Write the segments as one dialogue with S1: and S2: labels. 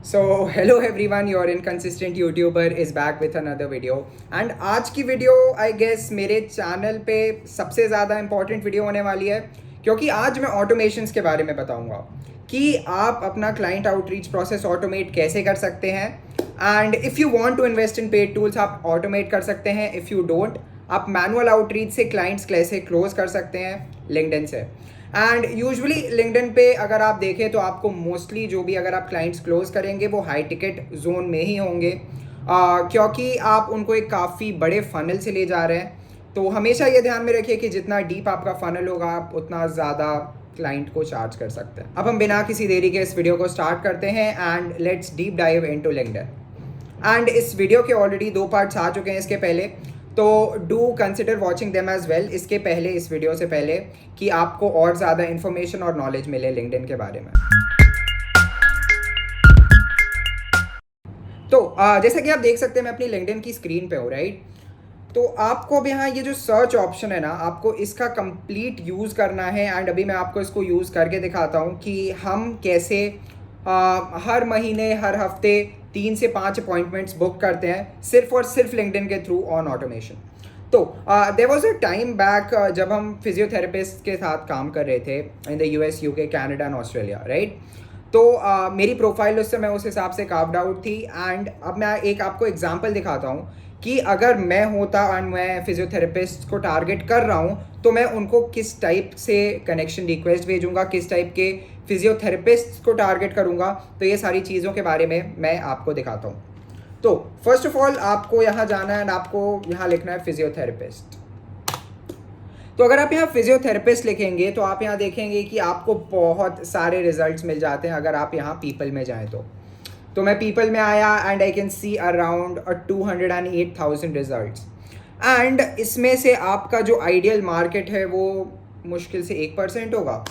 S1: So hello everyone, your inconsistent YouTuber is back with another video. And आज की video I guess मेरे channel पे सबसे ज़्यादा इंपॉर्टेंट वीडियो होने वाली है, क्योंकि आज मैं ऑटोमेशंस के बारे में बताऊंगा कि आप अपना क्लाइंट आउटरीच प्रोसेस ऑटोमेट कैसे कर सकते हैं। And if you want to invest in paid tools आप ऑटोमेट कर सकते हैं। इफ़ यू डोंट, आप मैनुअल आउटरीच से क्लाइंट्स कैसे क्लोज कर सकते हैं लिंक्डइन से। एंड यूजुअली लिंक्डइन पे अगर आप देखें तो आपको मोस्टली जो भी अगर आप क्लाइंट्स क्लोज करेंगे वो हाई टिकट जोन में ही होंगे, क्योंकि आप उनको एक काफ़ी बड़े फनल से ले जा रहे हैं। तो हमेशा ये ध्यान में रखिए कि जितना डीप आपका फनल होगा आप उतना ज़्यादा क्लाइंट को चार्ज कर सकते हैं। अब हम बिना किसी देरी के इस वीडियो को स्टार्ट करते हैं and let's deep dive into LinkedIn. And इस वीडियो के ऑलरेडी 2 पार्ट्स आ चुके हैं इसके पहले, तो do consider watching them as well. इसके पहले, इस वीडियो से पहले, कि आपको और ज़्यादा इन्फॉर्मेशन और नॉलेज मिले लिंक्डइन के बारे में। तो जैसा कि आप देख सकते हैं मैं अपनी लिंक्डइन की स्क्रीन पे हूँ, राइट। तो आपको अब यहाँ ये जो सर्च ऑप्शन है ना, आपको इसका कंप्लीट यूज़ करना है। एंड अभी मैं आपको इसको यूज़ करके दिखाता हूँ कि हम कैसे हर महीने, हर हफ्ते 3 से 5 अपॉइंटमेंट्स बुक करते हैं सिर्फ और सिर्फ लिंक्डइन के थ्रू ऑन ऑटोमेशन। तो there was a time back जब हम फिजियोथेरेपिस्ट के साथ काम कर रहे थे in the US, UK, Canada and Australia, right. तो मेरी प्रोफाइल उस समय उस हिसाब से कार्व्ड आउट थी। एंड अब मैं एक आपको एग्जांपल दिखाता हूँ कि अगर मैं होता एंड मैं फिजियोथेरेपिस्ट को टारगेट कर रहा हूँ तो मैं उनको किस टाइप से कनेक्शन रिक्वेस्ट भेजूंगा, किस टाइप के फिजियोथेरेपिस्ट को टारगेट करूंगा। तो ये सारी चीज़ों के बारे में मैं आपको दिखाता हूँ। तो फर्स्ट ऑफ ऑल आपको यहाँ जाना है एंड आपको यहाँ लिखना है फिजियोथेरेपिस्ट। तो अगर आप यहाँ फिजियोथेरेपिस्ट लिखेंगे तो आप यहाँ देखेंगे कि आपको बहुत सारे रिजल्ट्स मिल जाते हैं अगर आप यहाँ पीपल में जाएं तो मैं पीपल में आया and I can see around 208,000 results. And इसमें से आपका जो आइडियल मार्केट है वो मुश्किल से 1% होगा।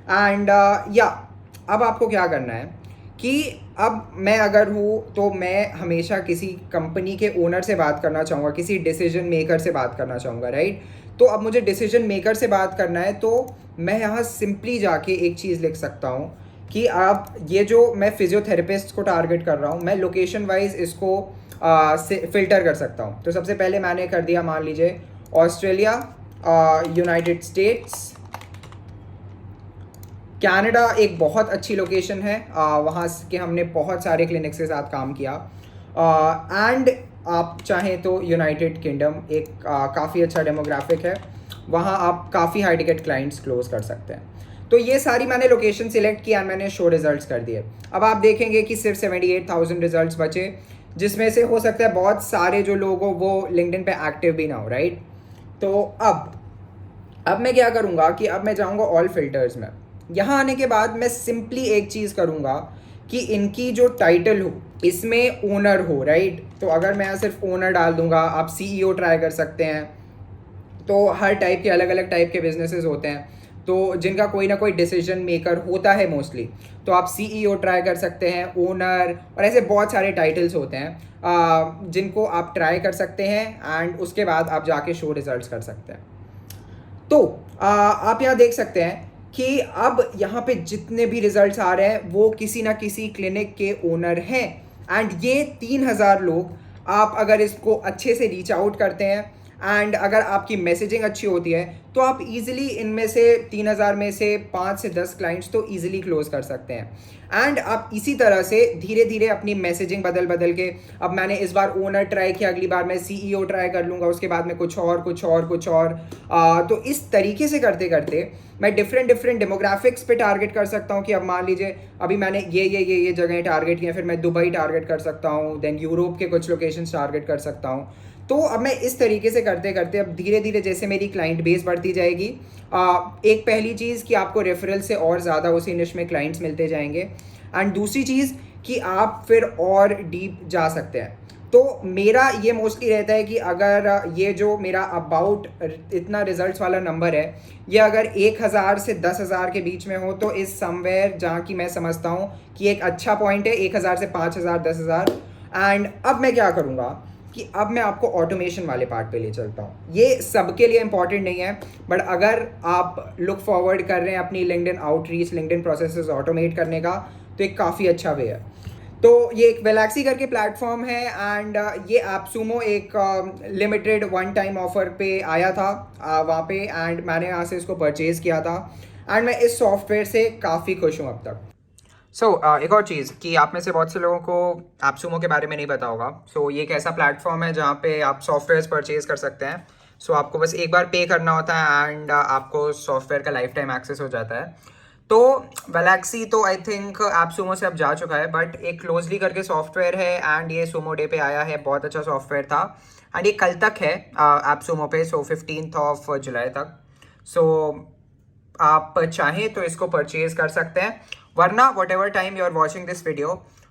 S1: एंड अब आपको क्या करना है कि अब मैं अगर हूँ तो मैं हमेशा किसी कंपनी के ओनर से बात करना चाहूँगा, किसी डिसीजन मेकर से बात करना चाहूँगा, राइट। तो अब मुझे डिसीजन मेकर से बात करना है तो मैं यहाँ सिंपली जाके एक चीज़ लिख सकता हूँ कि आप ये जो मैं फिजियोथेरेपिस्ट को टारगेट कर रहा हूँ, मैं लोकेशन वाइज इसको से फ़िल्टर कर सकता हूँ। तो सबसे पहले मैंने कर दिया, मान लीजिए ऑस्ट्रेलिया, यूनाइटेड स्टेट्स, कनाडा एक बहुत अच्छी लोकेशन है, वहाँ के हमने बहुत सारे क्लिनिक्स के साथ काम किया। एंड आप चाहें तो यूनाइटेड किंगडम एक काफ़ी अच्छा डेमोग्राफिक है, वहाँ आप काफ़ी हाई टिकट क्लाइंट्स क्लोज कर सकते हैं। तो ये सारी मैंने लोकेशन सिलेक्ट किया, मैंने शो रिजल्ट्स कर दिए। अब आप देखेंगे कि सिर्फ 78,000 रिजल्ट्स बचे, जिसमें से हो सकता है बहुत सारे जो लोग हो वो लिंक्डइन पे एक्टिव भी ना हो, राइट। तो अब मैं क्या करूँगा कि अब मैं जाऊँगा ऑल फिल्टर्स में। यहाँ आने के बाद मैं सिंपली एक चीज़ करूँगा कि इनकी जो टाइटल हो इसमें ओनर हो, राइट। तो अगर मैं यहाँ सिर्फ ओनर डाल दूँगा, आप सीईओ ट्राई कर सकते हैं। तो हर टाइप के अलग अलग टाइप के बिजनेसेस होते हैं तो जिनका कोई ना कोई डिसीजन मेकर होता है मोस्टली, तो आप सीईओ ट्राई कर सकते हैं, ओनर, और ऐसे बहुत सारे टाइटल्स होते हैं जिनको आप ट्राई कर सकते हैं। एंड उसके बाद आप जाके शो रिजल्ट्स कर सकते हैं। तो आप यहाँ देख सकते हैं कि अब यहाँ पे जितने भी रिजल्ट्स आ रहे हैं वो किसी ना किसी क्लिनिक के ओनर हैं। एंड ये 3,000 लोग, आप अगर इसको अच्छे से रीच आउट करते हैं एंड अगर आपकी मैसेजिंग अच्छी होती है तो आप इजीली इनमें से 3,000 में से 5 से 10 क्लाइंट्स तो इजीली क्लोज कर सकते हैं। एंड आप इसी तरह से धीरे धीरे अपनी मैसेजिंग बदल बदल के, अब मैंने इस बार ओनर ट्राई किया, अगली बार मैं सीईओ ट्राई कर लूँगा, उसके बाद में कुछ और। तो इस तरीके से करते करते मैं डिफरेंट डेमोग्राफिक्स पे टारगेट कर सकता हूँ कि अब मान लीजिए अभी मैंने ये जगह टारगेट किया, फिर मैं दुबई टारगेट कर सकता हूँ, देन यूरोप के कुछ लोकेशंस टारगेट कर सकता हूँ। तो अब मैं इस तरीके से करते करते अब धीरे धीरे जैसे मेरी क्लाइंट बेस बढ़ती जाएगी, एक पहली चीज़ कि आपको रेफरल से और ज़्यादा उसी निश में क्लाइंट्स मिलते जाएंगे। एंड दूसरी चीज़ कि आप फिर और डीप जा सकते हैं। तो मेरा ये मोस्टली रहता है कि अगर ये जो मेरा अबाउट इतना रिजल्ट्स वाला नंबर है, ये अगर 1,000 से 10,000 के बीच में हो तो इस समवेयर जहाँ की मैं समझता हूँ कि एक अच्छा पॉइंट है, 1,000 से 5,000, 10,000। एंड अब मैं क्या करूँगा कि अब मैं आपको ऑटोमेशन वाले पार्ट पे ले चलता हूँ। ये सबके लिए इंपॉर्टेंट नहीं है, बट अगर आप लुक फॉरवर्ड कर रहे हैं अपनी LinkedIn outreach, LinkedIn processes automate करने का, तो एक काफ़ी अच्छा वे है। तो ये एक वेलैक्सी करके प्लेटफॉर्म है एंड ये एप्सुमो एक लिमिटेड वन टाइम ऑफर पे आया था वहाँ पे, एंड मैंने यहाँ से इसको परचेज़ किया था एंड मैं इस सॉफ्टवेयर से काफ़ी खुश हूँ अब तक। एक और चीज़ कि आप में से बहुत से लोगों को एप्सुमो के बारे में नहीं पता होगा। ये एक ऐसा प्लेटफॉर्म है जहाँ पे आप सॉफ्टवेयर परचेज कर सकते हैं। आपको बस एक बार पे करना होता है एंड आपको सॉफ्टवेयर का लाइफ टाइम एक्सेस हो जाता है। तो वेलैक्सी तो आई थिंक एप्सुमो से अब जा चुका है, बट एक क्लोजली करके सॉफ्टवेयर है एंड ये सुमो डे पे आया है। बहुत अच्छा सॉफ्टवेयर था एंड ये कल तक है एप्सुमो पे, 15th ऑफ जुलाई तक। सो आप चाहें तो इसको परचेज कर सकते हैं, वरना whatever time you are watching this video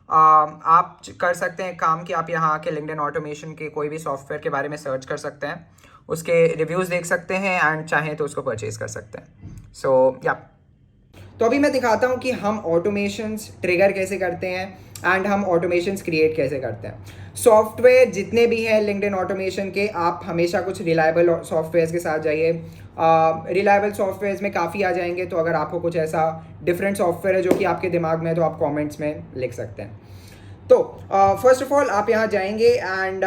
S1: आप कर सकते हैं काम कि आप यहाँ आके लिंक्डइन ऑटोमेशन के कोई भी सॉफ्टवेयर के बारे में सर्च कर सकते हैं, उसके रिव्यूज़ देख सकते हैं एंड चाहें तो उसको परचेज कर सकते हैं। या तो अभी मैं दिखाता हूँ कि हम ऑटोमेशंस ट्रिगर कैसे करते हैं एंड हम ऑटोमेशंस क्रिएट कैसे करते हैं। सॉफ्टवेयर जितने भी हैं लिंक्डइन ऑटोमेशन के, आप हमेशा कुछ रिलायबल सॉफ्टवेयर्स के साथ जाइए। रिलायबल सॉफ्टवेयर्स में काफ़ी आ जाएंगे, तो अगर आपको कुछ ऐसा डिफरेंट सॉफ्टवेयर है जो कि आपके दिमाग में है तो आप कमेंट्स में लिख सकते हैं। तो फर्स्ट ऑफ ऑल आप यहाँ जाएंगे एंड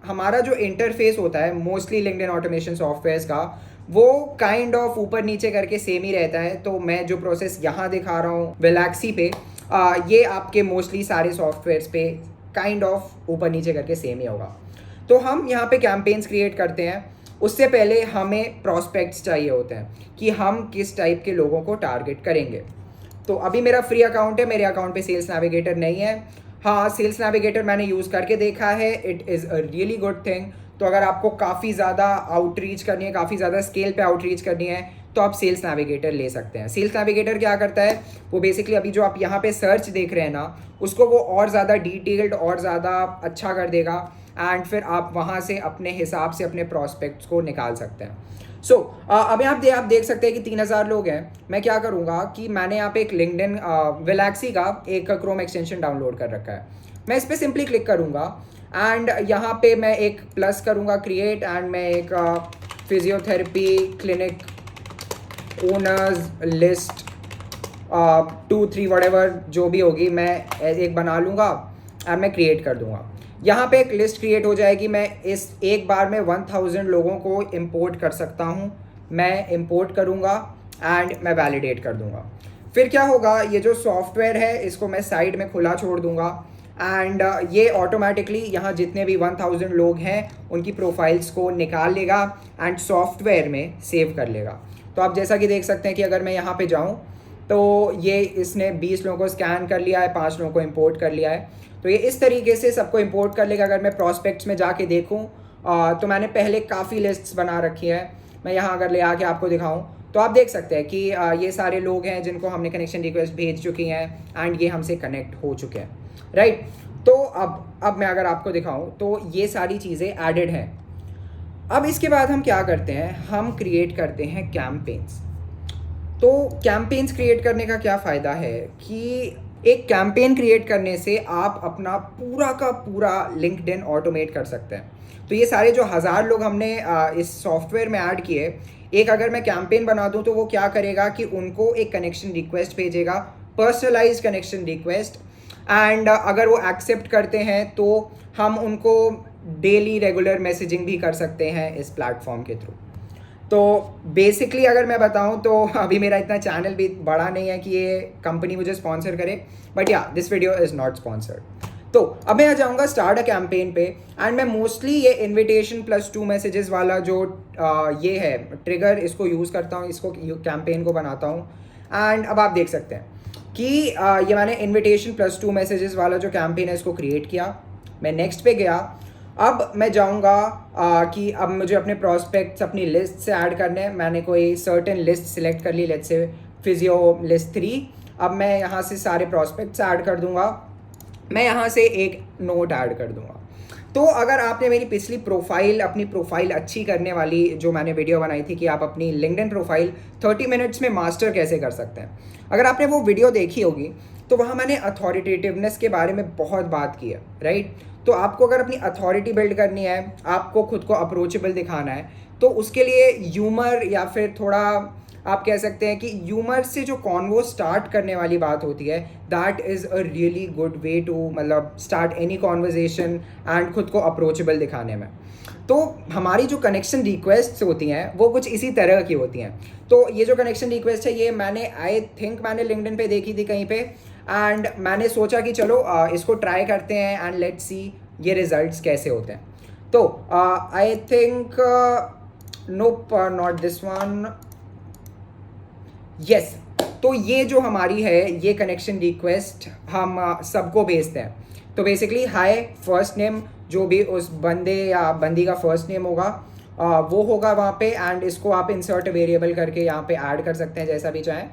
S1: हमारा जो इंटरफेस होता है मोस्टली लिंक्डइन ऑटोमेशन सॉफ्टवेयर्स का, वो काइंड ऑफ ऊपर नीचे करके सेम ही रहता है। तो मैं जो प्रोसेस यहाँ दिखा रहा हूँ वेलैक्सी पे, ये आपके मोस्टली सारे सॉफ्टवेयर्स पे काइंड ऑफ ऊपर नीचे करके सेम ही होगा। तो हम यहाँ पे कैंपेन्स क्रिएट करते हैं, उससे पहले हमें प्रॉस्पेक्ट्स चाहिए होते हैं कि हम किस टाइप के लोगों को टारगेट करेंगे। तो अभी मेरा फ्री अकाउंट है, मेरे अकाउंट पे सेल्स नेविगेटर नहीं है। हाँ, सेल्स नेविगेटर मैंने यूज़ करके देखा है, it is a really good thing. तो अगर आपको काफ़ी ज़्यादा आउटरीच करनी है, काफ़ी ज़्यादा स्केल पे आउटरीच करनी है, तो आप सेल्स नेविगेटर ले सकते हैं। सेल्स नेविगेटर क्या करता है, वो बेसिकली अभी जो आप यहाँ पे सर्च देख रहे हैं ना, उसको वो और ज़्यादा डिटेल्ड और ज़्यादा अच्छा कर देगा एंड फिर आप वहाँ से अपने हिसाब से अपने प्रॉस्पेक्ट्स को निकाल सकते हैं। अब यहाँ आप देख सकते हैं कि 3000 लोग हैं। मैं क्या करूँगा कि मैंने यहाँ पे एक लिंक्डइन वेलैक्सी का एक क्रोम एक्सटेंशन डाउनलोड कर रखा है। मैं इस पर सिंपली क्लिक करूँगा एंड यहाँ पे मैं एक प्लस करूँगा क्रिएट, एंड मैं एक physiotherapy clinic owners list 2-3 whatever जो भी होगी मैं एक बना लूँगा एंड मैं क्रिएट कर दूँगा। यहाँ पे एक लिस्ट क्रिएट हो जाएगी। मैं इस एक बार में 1000 लोगों को इंपोर्ट कर सकता हूँ। मैं इंपोर्ट करूँगा एंड मैं वैलिडेट कर दूँगा। फिर क्या होगा, ये जो सॉफ्टवेयर है इसको मैं साइड में खुला छोड़ दूँगा एंड ये ऑटोमेटिकली यहाँ जितने भी 1000 लोग हैं उनकी प्रोफाइल्स को निकाल लेगा एंड सॉफ्टवेयर में सेव कर लेगा। तो आप जैसा कि देख सकते हैं कि अगर मैं यहाँ पे जाऊँ तो ये इसने 20 लोगों को स्कैन कर लिया है, 5 लोगों को इंपोर्ट कर लिया है। तो ये इस तरीके से सबको इंपोर्ट कर लेगा। अगर मैं प्रॉस्पेक्ट्स में जाके देखूँ तो मैंने पहले काफ़ी लिस्ट्स बना रखी है। मैं यहाँ अगर ले आके आपको दिखाऊँ तो आप देख सकते हैं कि ये सारे लोग हैं जिनको हमने कनेक्शन रिक्वेस्ट भेज चुकी हैं एंड ये हमसे कनेक्ट हो चुके हैं, राइट। तो अब मैं अगर आपको दिखाऊँ तो ये सारी चीज़ें एडेड हैं। अब इसके बाद हम क्या करते हैं, हम क्रिएट करते हैं कैंपेन्स। तो कैंपेन्स क्रिएट करने का क्या फ़ायदा है कि एक कैंपेन क्रिएट करने से आप अपना पूरा का पूरा लिंक्डइन ऑटोमेट कर सकते हैं। तो ये सारे जो 1000 लोग हमने इस सॉफ्टवेयर में ऐड किए, एक अगर मैं कैंपेन बना दूं तो वो क्या करेगा कि उनको एक कनेक्शन रिक्वेस्ट भेजेगा, पर्सनलाइज्ड कनेक्शन रिक्वेस्ट, एंड अगर वो एक्सेप्ट करते हैं तो हम उनको डेली रेगुलर मैसेजिंग भी कर सकते हैं इस प्लेटफॉर्म के थ्रू। तो बेसिकली अगर मैं बताऊं तो अभी मेरा इतना चैनल भी बड़ा नहीं है कि ये कंपनी मुझे स्पॉन्सर करे, बट या this video is not sponsored. तो अब मैं आ जाऊँगा स्टार्ट अ कैंपेन पे एंड मैं मोस्टली ये इनविटेशन +2 मैसेजेस वाला जो ये है ट्रिगर, इसको यूज़ करता हूँ, इसको कैंपेन को बनाता हूँ। एंड अब आप देख सकते हैं कि ये मैंने इनविटेशन +2 मैसेजेस वाला जो कैंपेन है इसको क्रिएट किया। मैं नेक्स्ट पे गया। अब मैं जाऊँगा कि अब मुझे अपने प्रॉस्पेक्ट्स अपनी लिस्ट से ऐड करने हैं। मैंने कोई सर्टेन लिस्ट सिलेक्ट कर ली, लेट्स से फिजियो लिस्ट 3। अब मैं यहाँ से सारे प्रॉस्पेक्ट्स ऐड कर दूँगा। मैं यहाँ से एक नोट ऐड कर दूँगा। तो अगर आपने मेरी पिछली प्रोफाइल, अपनी प्रोफाइल अच्छी करने वाली जो मैंने वीडियो बनाई थी कि आप अपनी लिंक्डइन प्रोफाइल 30 मिनट्स में मास्टर कैसे कर सकते हैं, अगर आपने वो वीडियो देखी होगी तो वहाँ मैंने अथॉरिटेटिवनेस के बारे में बहुत बात की है, राइट। तो आपको अगर अपनी अथॉरिटी बिल्ड करनी है, आपको खुद को अप्रोचेबल दिखाना है, तो उसके लिए ह्यूमर या फिर थोड़ा आप कह सकते हैं कि ह्यूमर से जो कॉन्वो स्टार्ट करने वाली बात होती है, that is a really good way to मतलब स्टार्ट एनी कॉन्वर्जेसन एंड खुद को अप्रोचेबल दिखाने में। तो हमारी जो कनेक्शन रिक्वेस्ट्स होती हैं वो कुछ इसी तरह की होती हैं। तो ये जो कनेक्शन रिक्वेस्ट है ये मैंने आई थिंक मैंने लिंक्डइन पे देखी थी कहीं पे, एंड मैंने सोचा कि चलो इसको ट्राई करते हैं एंड लेट्स सी ये रिजल्ट्स कैसे होते हैं। तो I think nope not this one, yes. तो ये जो हमारी है ये कनेक्शन रिक्वेस्ट हम सबको भेजते हैं। तो बेसिकली हाय फर्स्ट नेम, जो भी उस बंदे या बंदी का फर्स्ट नेम होगा वो होगा वहाँ पे, एंड इसको आप इंसर्ट वेरिएबल करके यहाँ पे ऐड कर सकते हैं जैसा भी चाहें।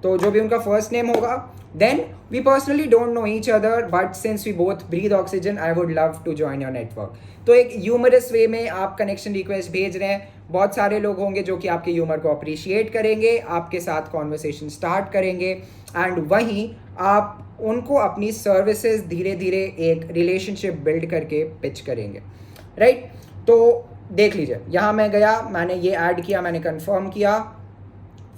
S1: तो जो भी उनका फर्स्ट नेम होगा, then we personally don't know each other but since we both breathe oxygen I would love to join your network. तो एक ह्यूमरस वे में आप कनेक्शन रिक्वेस्ट भेज रहे हैं, बहुत सारे लोग होंगे जो कि आपके ह्यूमर को अप्रिशिएट करेंगे, आपके साथ कॉन्वर्सेशन स्टार्ट करेंगे, एंड वहीं आप उनको अपनी सर्विसेज धीरे धीरे एक रिलेशनशिप बिल्ड करके पिच करेंगे, राइट। तो देख लीजिए यहाँ मैं गया, मैंने ये ऐड किया, मैंने कंफर्म किया,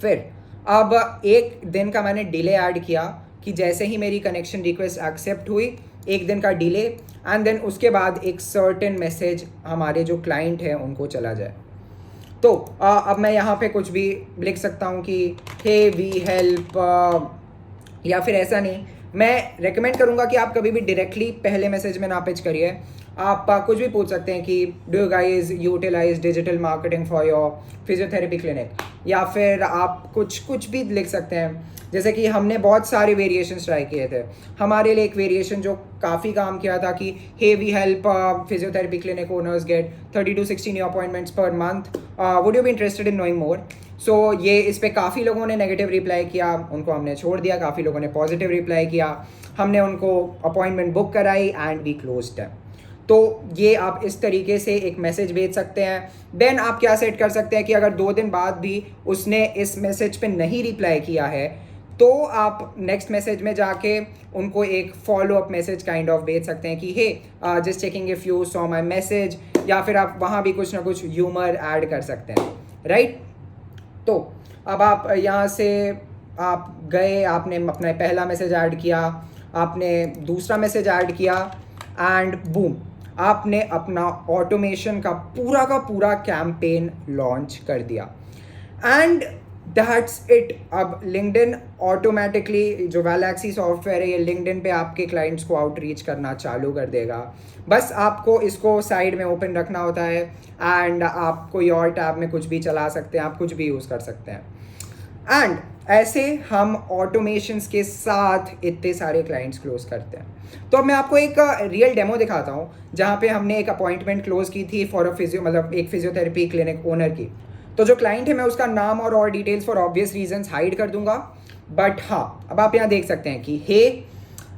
S1: फिर अब एक दिन का मैंने डिले ऐड किया कि जैसे ही मेरी कनेक्शन रिक्वेस्ट एक्सेप्ट हुई, एक दिन का डिले, एंड देन उसके बाद एक सर्टेन मैसेज हमारे जो क्लाइंट है उनको चला जाए। तो अब मैं यहाँ पे कुछ भी लिख सकता हूँ कि हे वी हेल्प, या फिर ऐसा नहीं, मैं रेकमेंड करूँगा कि आप कभी भी डायरेक्टली पहले मैसेज में ना पिच करिए। आप कुछ भी पूछ सकते हैं कि do you guys utilise digital marketing for your physiotherapy clinic, या फिर आप कुछ भी लिख सकते हैं। जैसे कि हमने बहुत सारे वेरिएशंस ट्राई किए थे। हमारे लिए एक वेरिएशन जो काफ़ी काम किया था कि hey we help physiotherapy clinic owners get 30 to 60 new appointments per month, would you be interested in knowing more. So ये इस पर काफ़ी लोगों ने नेगेटिव रिप्लाई किया, उनको हमने छोड़ दिया, काफ़ी लोगों ने पॉजिटिव रिप्लाई किया, हमने उनको अपॉइंटमेंट बुक कराई एंड वी क्लोज्ड है। तो ये आप इस तरीके से एक मैसेज भेज सकते हैं। देन आप क्या सेट कर सकते हैं कि अगर 2 दिन बाद भी उसने इस मैसेज पे नहीं रिप्लाई किया है तो आप नेक्स्ट मैसेज में जाके उनको एक follow up message kind of भेज सकते हैं कि hey just checking if you saw my message, या फिर आप वहाँ भी कुछ ना कुछ ह्यूमर ऐड कर सकते हैं, राइट। तो अब आप यहाँ से आप गए, आपने अपना पहला मैसेज ऐड किया, आपने दूसरा मैसेज ऐड किया, एंड बूम, आपने अपना ऑटोमेशन का पूरा कैंपेन लॉन्च कर दिया, एंड दैट्स इट। अब लिंक्डइन ऑटोमेटिकली, जो वैलेक्सी सॉफ्टवेयर है ये लिंक्डइन पे आपके क्लाइंट्स को आउटरीच करना चालू कर देगा। बस आपको इसको साइड में ओपन रखना होता है, एंड आप कोई और टैब में कुछ भी चला सकते हैं, आप कुछ भी यूज़ कर सकते हैं, एंड ऐसे हम ऑटोमेशंस के साथ इतने सारे क्लाइंट्स क्लोज करते हैं। तो अब मैं आपको एक रियल डेमो दिखाता हूँ जहाँ पे हमने एक अपॉइंटमेंट क्लोज की थी फॉर अ मतलब एक फिजियोथेरेपी क्लिनिक ओनर की। तो जो क्लाइंट है मैं उसका नाम और details for obvious reasons hide कर दूंगा, बट हाँ अब आप यहाँ देख सकते हैं कि हे,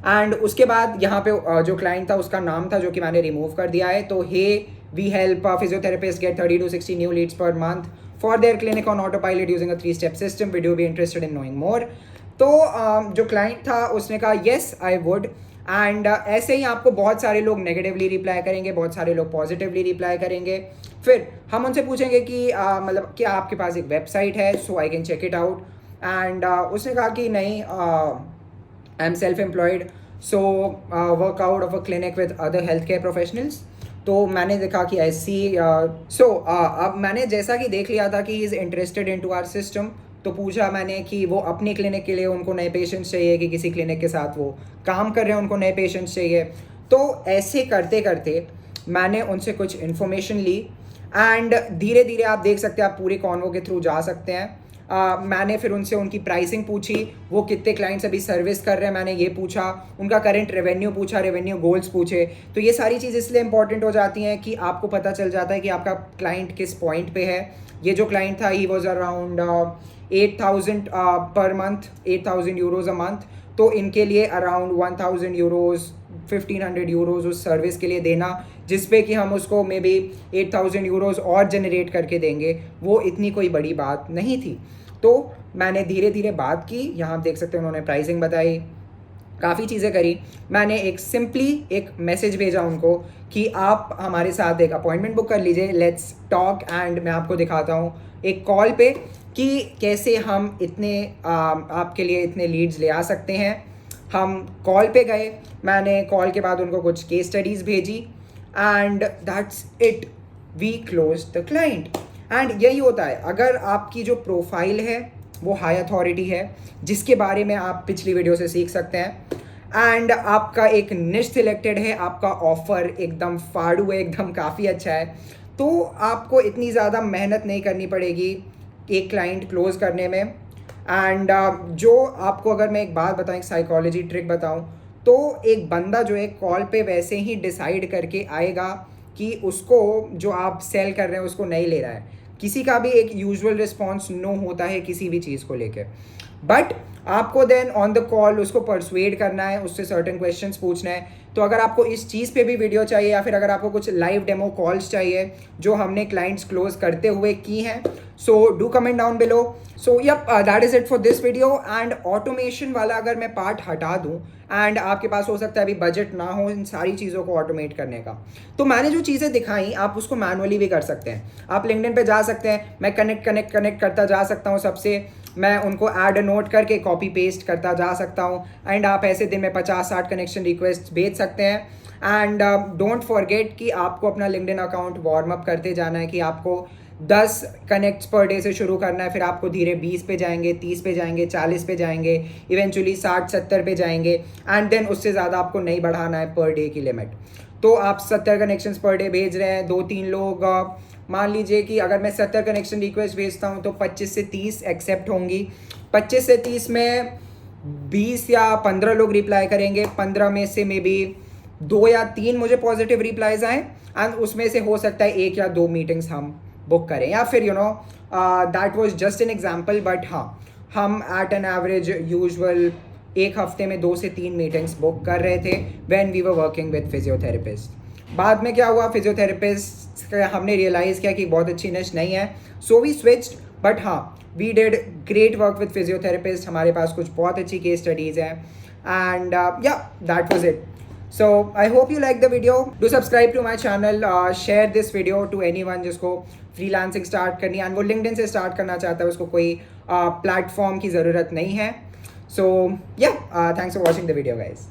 S1: एंड उसके बाद यहाँ पे जो क्लाइंट था उसका नाम था जो कि मैंने रिमूव कर दिया है। तो hey we help physiotherapist get 30 to 60 new leads per month for their clinic on autopilot using a 3-step system. Would you be interested in knowing more? तो जो क्लाइंट था उसने कहा yes I would, एंड ऐसे ही आपको बहुत सारे लोग नेगेटिवली रिप्लाई करेंगे, बहुत सारे लोग पॉजिटिवली रिप्लाई करेंगे। फिर हम उनसे पूछेंगे कि मतलब क्या आपके पास एक वेबसाइट है so I can check it out, and उसने कहा कि नहीं I am self employed so work out of a clinic with other health care professionals. तो मैंने देखा कि ऐसी अब मैंने जैसा कि देख लिया था कि he is interested in to our system, तो पूछा मैंने कि वो अपनी क्लिनिक के लिए उनको नए पेशेंट्स चाहिए कि किसी क्लिनिक के साथ वो काम कर रहे हैं उनको नए पेशेंट्स चाहिए। तो ऐसे करते करते मैंने उनसे कुछ इन्फॉर्मेशन ली, एंड धीरे धीरे आप देख सकते हैं, आप पूरे कॉन्वो के थ्रू जा सकते हैं। मैंने फिर उनसे उनकी प्राइसिंग पूछी, वो कितने क्लाइंट्स अभी सर्विस कर रहे हैं मैंने ये पूछा, उनका करंट रेवेन्यू पूछा, रेवेन्यू गोल्स पूछे। तो ये सारी चीज़ इसलिए इंपॉर्टेंट हो जाती हैं कि आपको पता चल जाता है कि आपका क्लाइंट किस पॉइंट पे है। ये जो क्लाइंट था he was around 8,000 per month, 8,000 euros a month. तो इनके लिए अराउंड 1,000 यूरोज़ 1,500 यूरोज़ उस सर्विस के लिए देना, जिस पे कि हम उसको मे बी 8,000 यूरोज़ और जनरेट करके देंगे, वो इतनी कोई बड़ी बात नहीं थी। तो मैंने धीरे धीरे बात की, यहाँ आप देख सकते हैं उन्होंने प्राइसिंग बताई, काफ़ी चीज़ें करी। मैंने एक सिंपली एक मैसेज भेजा उनको कि आप हमारे साथ एक अपॉइंटमेंट बुक कर लीजिए, लेट्स टॉक, एंड मैं आपको दिखाता हूँ एक कॉल पे कि कैसे हम इतने आपके लिए इतने लीड्स ले आ सकते हैं। हम कॉल पे गए, मैंने कॉल के बाद उनको कुछ केस स्टडीज़ भेजी and that's it, we close the client. And यही होता है, अगर आपकी जो प्रोफाइल है वो हाई अथॉरिटी है, जिसके बारे में आप पिछली वीडियो से सीख सकते हैं, एंड आपका एक निश सिलेक्टेड है, आपका ऑफर एकदम फाड़ू है, एकदम काफ़ी अच्छा है, तो आपको इतनी ज़्यादा मेहनत नहीं करनी पड़ेगी एक क्लाइंट क्लोज करने में। एंड जो आपको, अगर मैं एक बात बताऊँ, एक साइकोलॉजी ट्रिक बताऊँ, तो एक बंदा जो है कॉल पे वैसे ही डिसाइड करके आएगा कि उसको जो आप सेल कर रहे हैं उसको नहीं ले रहा है। किसी का भी एक यूजुअल रिस्पॉन्स नो होता है किसी भी चीज़ को लेकर, बट आपको देन ऑन द कॉल उसको परसुएड करना है, उससे सर्टेन क्वेश्चंस पूछना है। तो अगर आपको इस चीज़ पे भी वीडियो चाहिए या फिर अगर आपको कुछ लाइव डेमो कॉल्स चाहिए जो हमने क्लाइंट्स क्लोज करते हुए की हैं, so do comment down below. So yup, that is it for this video. And automation वाला अगर मैं पार्ट हटा दूँ, एंड आपके पास हो सकता है अभी बजट ना हो इन सारी चीज़ों को ऑटोमेट करने का, तो मैंने जो चीज़ें दिखाई आप उसको मैनुअली भी कर सकते हैं। आप लिंक्डइन पे जा सकते हैं, मैं कनेक्ट करता जा सकता हूँ सबसे, मैं उनको ऐड नोट करके कॉपी पेस्ट करता जा सकता हूँ, एंड आप ऐसे दिन में 50-60 कनेक्शन रिक्वेस्ट भेज सकते हैं। एंड डोंट फॉरगेट कि आपको अपना लिंक्डइन अकाउंट वार्म अप करते जाना है, कि आपको 10 कनेक्ट्स पर डे से शुरू करना है, फिर आपको धीरे 20 पे जाएंगे, 30 पे जाएंगे, 40 पे जाएंगे, इवेंचुअली 60-70 पे जाएंगे, एंड देन उससे ज़्यादा आपको नहीं बढ़ाना है पर डे की लिमिट। तो आप 70 कनेक्शंस पर डे भेज रहे हैं, 2-3 लोग, मान लीजिए कि अगर मैं 70 कनेक्शन रिक्वेस्ट भेजता हूँ तो 25 से 30 एक्सेप्ट होंगी। 25 से 30 में 20 या 15 लोग रिप्लाई करेंगे, 15 में से मे बी 2 या 3 मुझे पॉजिटिव रिप्लाईज आए, एंड उसमें से हो सकता है 1 या 2 मीटिंग्स हम बुक करें, या फिर that was just an example, but हाँ, हम एट एन एवरेज यूजुअल एक हफ्ते में 2 से 3 मीटिंग्स बुक कर रहे थे when we were working with physiotherapist. बाद में क्या हुआ, फिजियोथेरेपिस्ट हमने रियलाइज़ किया कि बहुत अच्छी निश नहीं है, सो वी स्विच्ड। बट हाँ, we did great work with physiotherapist, हमारे पास कुछ बहुत अच्छी केस स्टडीज़ हैं, and yeah that was it. So I hope you like the video. Do subscribe to my channel. Share this video to anyone जिसको freelancing start करनी है, and वो LinkedIn से start करना चाहता है, उसको कोई platform की ज़रूरत नहीं है. So yeah, thanks for watching the video, guys.